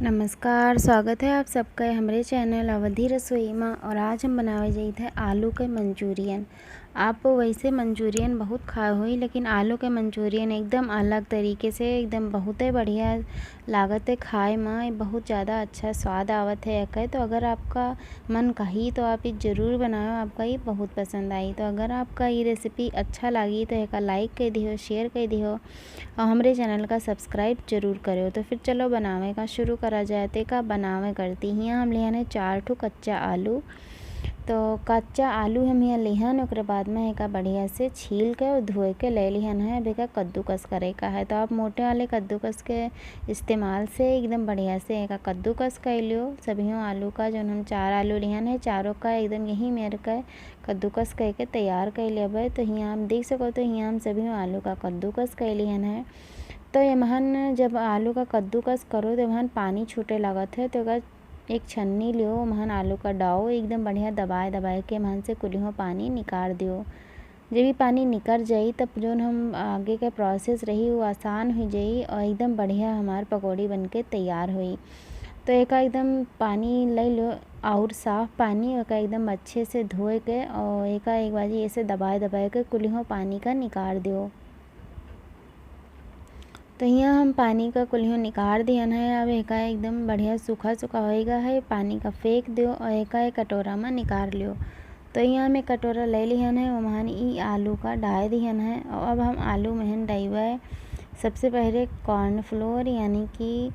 नमस्कार, स्वागत है आप सबका हमारे चैनल अवधि रसोई में। और आज हम बनावे जाइत है आलू के मंचूरियन। आप वैसे मंचूरियन बहुत खाए हुई, लेकिन आलू के मंचूरियन एकदम अलग तरीके से एकदम बहुत ही बढ़िया लागत है खाए में। बहुत ज़्यादा अच्छा स्वाद आवत है एक। तो अगर आपका मन कही तो आप ये ज़रूर बनाओ, आपका ये बहुत पसंद आई। तो अगर आपका ये रेसिपी अच्छा लगी तो एक लाइक कर दियो, शेयर कर दियो और हमारे चैनल का सब्सक्राइब जरूर करो। तो फिर चलो बनावे का शुरू करा जाए। तो का बनावे करती यहाँ हम लिहन है 4 ठो कच्चा आलू। तो कच्चा आलू हम यहाँ लिहन, ओकरे बाद में एका बढ़िया से छील के और धोए के ले लिहन है। अब एका कद्दूकस करे का है, तो आप मोटे वाले कद्दूकस के इस्तेमाल से एकदम बढ़िया से एका कद्दूकस कर लियो। सभी आलू का जो हम 4 आलू लिहन है, चारों का एकदम यही मेरे का कद्दूकस करके तैयार कर लिया। तो यहाँ हम देख सको, तो यहाँ हम सभी आलू का कद्दूकस कर लिहन है। तो एमहन जब आलू का कद्दूकस करो तो एमहन पानी छूटे लागत है। तो एक छन्नी लियो, एमहन आलू का डाओ एकदम बढ़िया दबाए दबाए के एमहन से कुल्हियों पानी निकाल दियो। जब भी पानी निकल जाई तब जो हम आगे का प्रोसेस रही वो आसान हो जाई और एकदम बढ़िया हमार पकौड़ी बनके तैयार हुई। तो एक एकदम पानी ले लो और साफ़ पानी, एक एकदम अच्छे से धोए के और एक बाजी ऐसे दबाए दबाए के कुल्हियों पानी का निकाल दियो। तो यहाँ हम पानी का कुल्हियों निकाल दियन है। अब एका एकदम बढ़िया सूखा सूखा होएगा है, पानी का फेंक दियो और एक कटोरा में निकाल लियो। तो यहाँ हम एक कटोरा ले लिहन है, वहाँ ई आलू का डाल दिहन है। और अब हम आलू महन डाइबे। सबसे पहले कॉर्नफ्लोर, यानी कि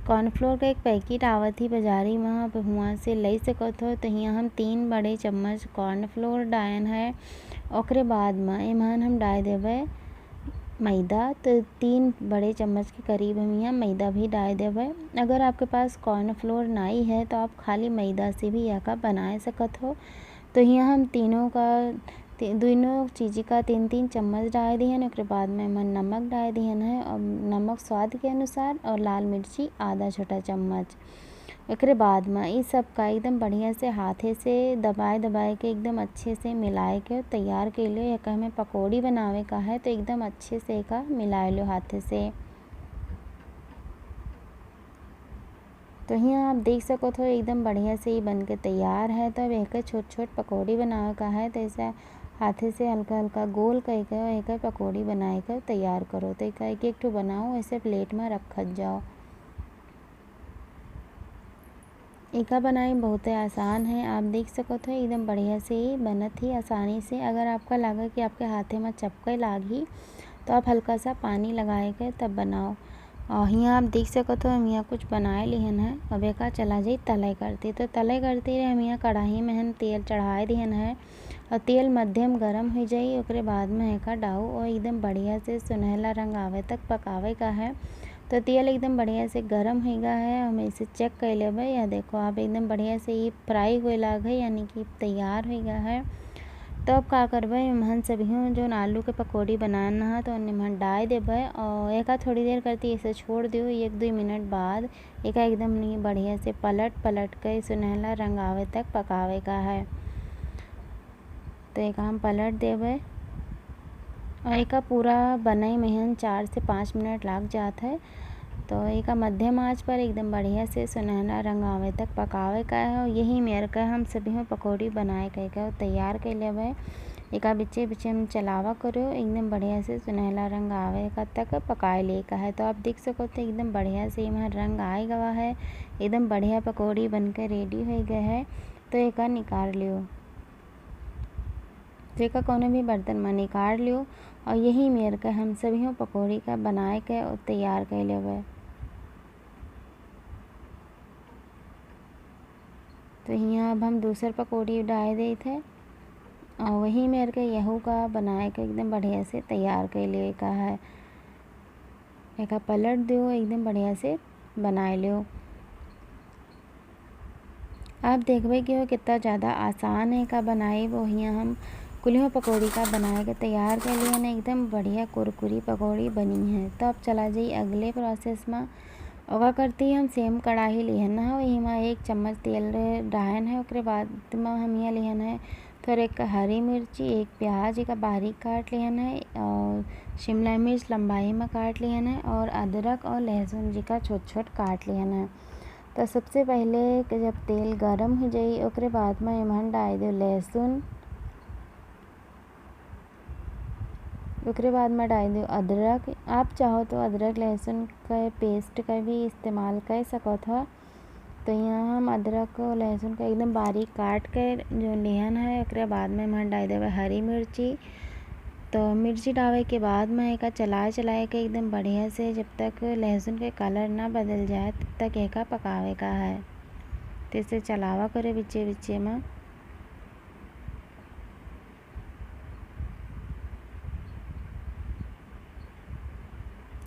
कॉर्नफ्लोर का एक पैकेट आवत ही बाजारी में, आप वहाँ से ले सकत हो। तो यहाँ हम 3 बड़े चम्मच कॉर्नफ्लोर डायन है। ओकरे बाद में एमहन हम डाल देवे मैदा। तो 3 बड़े चम्मच के करीब हम यहाँ मैदा भी डाल देवे। अगर आपके पास कॉर्नफ्लोर नहीं है तो आप खाली मैदा से भी यह का बना सकत हो। तो यहाँ हम दोनों चीज़ का 3-3 चम्मच डाल दिहन। उसके बाद में हम नमक डाल दिहन है, और नमक स्वाद के अनुसार, और लाल मिर्ची आधा छोटा चम्मच। एकरे बाद में इस सब का एकदम बढ़िया से हाथे से दबाए दबाए के एकदम अच्छे से मिलाए के तैयार कर लो। एक हमें पकौड़ी बनावे का है, तो एकदम अच्छे से एक मिला लो हाथे से। तो यहाँ आप देख सको तो एकदम बढ़िया से ही बन के तैयार है। तो अब एक छोट छोट पकौड़ी बनावे का है, तो ऐसा हाथे से हल्का हल्का गोल करके एक पकौड़ी बनाए कर तैयार करो। तो एक एक ठो बनाओ, ऐसे प्लेट में रखत जाओ। एका बनाई बहुत ही आसान है, आप देख सको तो एकदम बढ़िया से ही बनत ही आसानी से। अगर आपका लगा कि आपके हाथे में चपके लागी तो आप हल्का सा पानी लगाए के तब बनाओ। और यहाँ आप देख सको तो हम यहाँ कुछ बनाए लिहन है। अब एक चला जाई तलाई करती। तो तलाई करती रहे हम यहाँ कढ़ाई में हम तेल चढ़ाए दिहन है, और तेल मध्यम गरम हो जाई। ओकरे बाद में एक डाऊ और एकदम बढ़िया से सुनहला रंग आवे तक पकावे का है। तो तेल एकदम बढ़िया से गरम हो गया है, हम इसे चेक कर लेवे। या देखो आप एकदम बढ़िया से ये फ्राई हुए लाग है, यानी कि तैयार हो गया है। तो अब का करबे, हम सभी जो आलू के पकौड़ी बनाना है तो उन्हें डाल देवे और एक थोड़ी देर करती ऐसे छोड़ दियो। 1-2 मिनट बाद एक एकदम नहीं बढ़िया से पलट के सुनहला रंग आवे तक पकावे का है। तो एक हम पलट देवे और एक पूरा बनाई में 4 से 5 मिनट लग जाता है। तो एक मध्यम आंच पर एकदम बढ़िया से सुनहरा रंग आवे तक पकावे का है। और यही मेर का हम सभी में पकौड़ी बनाए कह तैयार कर लेवे। एक बीचे बीचे हम चलावा करो, एकदम बढ़िया से सुनहरा रंग आवे का तक पकाए ले का है। तो आप देख सको तो एकदम बढ़िया से यहाँ रंग आए गवा है, एकदम बढ़िया पकौड़ी बनकर रेडी हो गए है। तो एक निकाल लियो, जेका कोनो भी बर्तन में निकाल लियो। और यही मेर का हम सभी पकौड़ी का बनाए के तैयार कर लेवे। तो यहाँ अब हम दूसर पकौड़ी डाल दे थे, और वही मेरे के यहू का बनाए के एकदम बढ़िया से तैयार कर लिए का है। एक पलट दो, एकदम बढ़िया से बनाए लियो। आप देखबे कि वो कितना ज़्यादा आसान है का बनाए। वो यहाँ हम कुल्हियों पकौड़ी का बनाए के तैयार कर लिए ना, एकदम बढ़िया कुरकुरी पकौड़ी बनी है। तो अब चला जाइए अगले प्रोसेस में। और करती हम सेम कढ़ाई लिहन है, वही में 1 चम्मच तेल डाहन है। उसके बाद में हम यहाँ लिहन है थोड़ा एक हरी मिर्ची, 1 प्याज एक बारीक काट लिहन है, और शिमला मिर्च लंबाई में काट लिहन है, और अदरक और लहसुन जी का छोट छोट काट लिहन है। तो सबसे पहले जब तेल गरम हो जाई ओकरे बाद में एमन डाल दो लहसुन, ओकरे बाद में डाल दो अदरक। आप चाहो तो अदरक लहसुन का पेस्ट का भी इस्तेमाल कर सकत हो। तो यहाँ हम अदरक और लहसुन का एकदम बारीक काट कर जो लेहन है, ओकरे बाद में हम डाल देवे हरी मिर्ची। तो मिर्ची डाले के बाद में एक चलाए के एकदम बढ़िया से जब तक लहसुन के कलर ना बदल जाए तब तक एक पकावे का है। तो इसे चलावा करे बीचे बीचे में।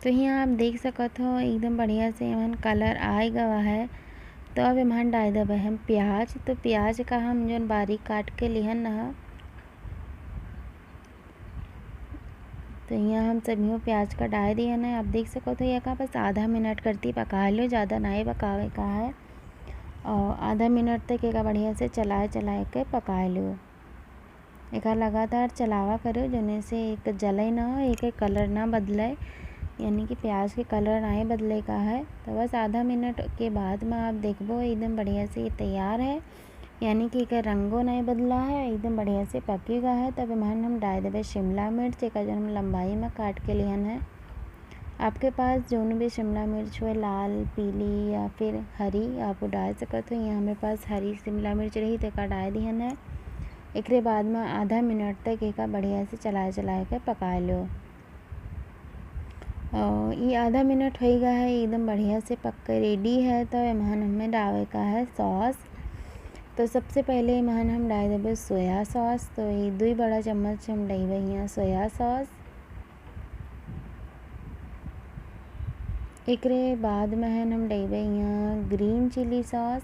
तो यहाँ आप देख सकत हो एकदम बढ़िया से एमन कलर आए गवा है। तो अब एमन डाल देवे हम प्याज। तो प्याज का हम जो बारीक काट के लिहन ना, तो यहाँ हम सभी प्याज का डाल दिया ना। आप देख सको तो यह बस आधा मिनट करती पका लो, ज़्यादा नहीं पकावे का है। और आधा मिनट तक एक बढ़िया से चलाए के पका लो। एक लगातार चलावा करो जोने से एक जले ना हो, एक कलर ना बदले, यानी कि प्याज के कलर नहीं बदले का है। तो बस आधा मिनट के बाद में आप देखबो एकदम बढ़िया से ये तैयार है, यानी कि इसका रंगो नहीं बदला है, एकदम बढ़िया से पकेगा है। तब एमन हम डाल देवे शिमला मिर्च, एक जो हम लंबाई में काट के लिहन है। आपके पास जो भी शिमला मिर्च हो, लाल पीली या फिर हरी, आप डाल सकते हो। यहाँ हमारे पास हरी शिमला मिर्च रही तो एक डाल दिहन है। एक बाद में आधा मिनट तक एक बढ़िया से चलाए के पका लो। ये आधा मिनट हो गया है, एकदम बढ़िया से पक कर रेडी है। तो एमन हमें डाले का है सॉस। तो सबसे पहले एमन हम डाल देवे सोया सॉस। तो ये 2 बड़ा चम्मच हम डाले यहाँ सोया सॉस। एक बाद में हम डाले यहाँ ग्रीन चिली सॉस।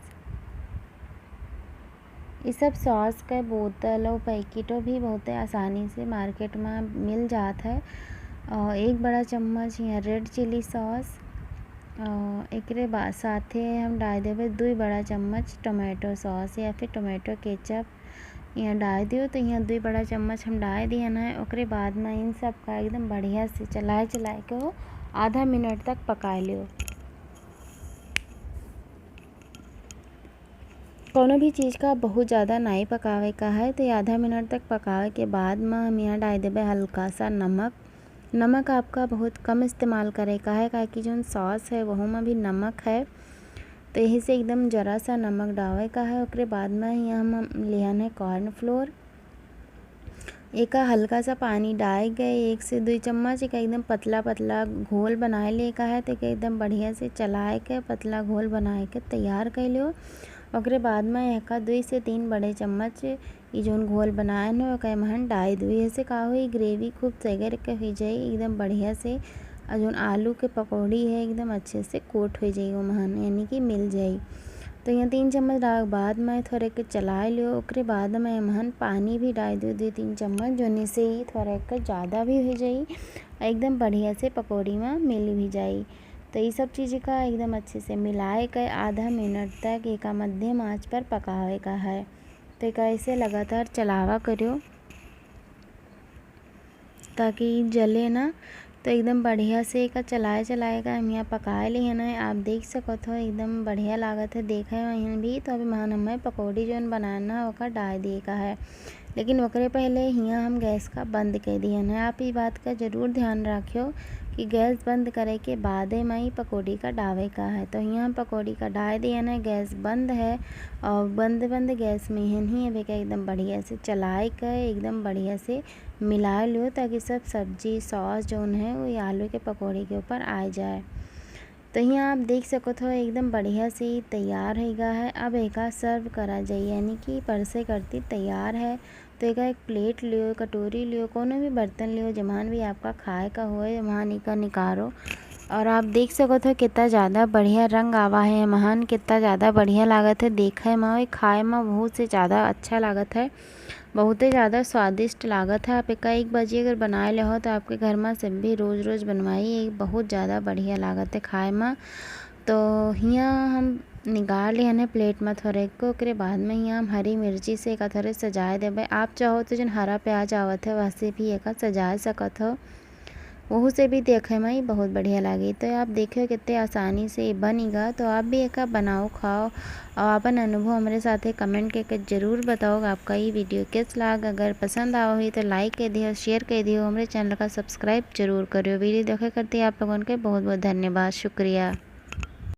ये सब सॉस का बोतल और पैकेटों भी बहुत आसानी से मार्केट में मिल जाता है। और 1 बड़ा चम्मच यहाँ रेड चिली सॉस। एक बाद साथे हम डाल देवे 2 बड़ा चम्मच टोमेटो सॉस या फिर टोमेटो केचप यहाँ डाल दियो। तो यहाँ 2 बड़ा चम्मच हम डाल दिया ना। ओकरे बाद में इन सब का एकदम बढ़िया से चलाए के हो आधा मिनट तक पका लियो। कोनो भी चीज़ का बहुत ज़्यादा नहीं पकावे का है। तो आधा मिनट तक पकावे के बाद में हम यहाँ डाल देवे हल्का सा नमक। नमक आपका बहुत कम इस्तेमाल करे का है, क्योंकि जो सॉस है वह में भी नमक है। तो यही से एकदम ज़रा सा नमक डाले का है। उसके बाद में यहाँ हम लिहन है कॉर्नफ्लोर। एक हल्का सा पानी डाल गए 1 से 2 चम्मच, एक एकदम पतला पतला घोल बनाए ले का है। तो एकदम बढ़िया से चलाए के पतला घोल बनाए के तैयार कर लो। ओकरे बाद में एक 2 से 3 बड़े चम्मच ये जो घोल बनाए न ओके एमन डाल दो। ऐसे का हुई ग्रेवी खूब तैयार के हो जाए एकदम बढ़िया से। और जो आलू के पकौड़ी है एकदम अच्छे से कोट हो जाए ओमहन, यानी कि मिल जाए। तो यहाँ 3 चम्मच डाल बाद में थोड़े के चला लियो। ओकरे बाद में एमन पानी भी डाल दो 2-3 चम्मच, जोने से ही थोड़ा के ज़्यादा भी हो जाए, एकदम बढ़िया से पकौड़ी में मिल भी जाए। तो ये सब चीज़ का एकदम अच्छे से मिलाए कर आधा मिनट तक एक मध्यम आंच पर पकावे का है। तो एक ऐसे लगातार चलावा करो ताकि जले ना। तो एकदम बढ़िया से एक चलाए हम यहाँ पकाए लिए है ना। आप देख सकत हो एकदम बढ़िया लागत है देखे यहाँ भी। तो अभी मान हमें पकौड़ी जो बनाना ओका डाल दिए का है, लेकिन ओकरे पहले यहाँ हम गैस का बंद कर दिए है। आप ये बात का ज़रूर ध्यान रखियो कि गैस बंद करे के बाद में ही पकौड़ी का डावे का है। तो यहाँ हम पकौड़ी का डाल दिया ना, गैस बंद है और बंद गैस में ही अभी का एकदम बढ़िया से चलाए कर एकदम बढ़िया से मिला लो, ताकि सब सब्जी सॉस जो है वो आलू के पकौड़ी के ऊपर आ जाए। तो यहाँ आप देख सकते हो एकदम बढ़िया से तैयार हो गया है। अब एक सर्व करा जाए, यानी कि परसे करती तैयार है। तो एक प्लेट लियो, कटोरी लियो, कोनो भी बर्तन लियो जमान भी आपका खाए का होए वहाँ का निकारो। और आप देख सकते हो कितना ज़्यादा बढ़िया रंग आवा है महान, कितना ज़्यादा बढ़िया लागत है देखे में और खाए में बहुत से ज़्यादा अच्छा लागत है, बहुत ही ज़्यादा स्वादिष्ट लागत है। आप एक बजे अगर बनाए ले हो तो आपके घर में सब भी रोज़ रोज़ बनवाई, बहुत ज़्यादा बढ़िया लागत है खाए में। तो यहाँ हम निकाल लिए हैं प्लेट में थोड़े को। ओकरे बाद में यहाँ हम हरी मिर्ची से एक थोड़े सजाए देवे। आप चाहो तो जो हरा प्याज आवत है वैसे भी एक सजा सकत हो। वहू से भी देखे में ही बहुत बढ़िया लागी। तो आप देखियो कितने आसानी से बनेगा। तो आप भी एक बनाओ खाओ और अपन अनुभव हमारे साथ कमेंट करके ज़रूर बताओ आपका ये वीडियो किस लाग। अगर पसंद आओ ही तो लाइक कर दियो, शेयर कर दियो, हमारे चैनल का सब्सक्राइब जरूर करियो। वीडियो देखे करते आप लोगों के बहुत बहुत धन्यवाद, शुक्रिया।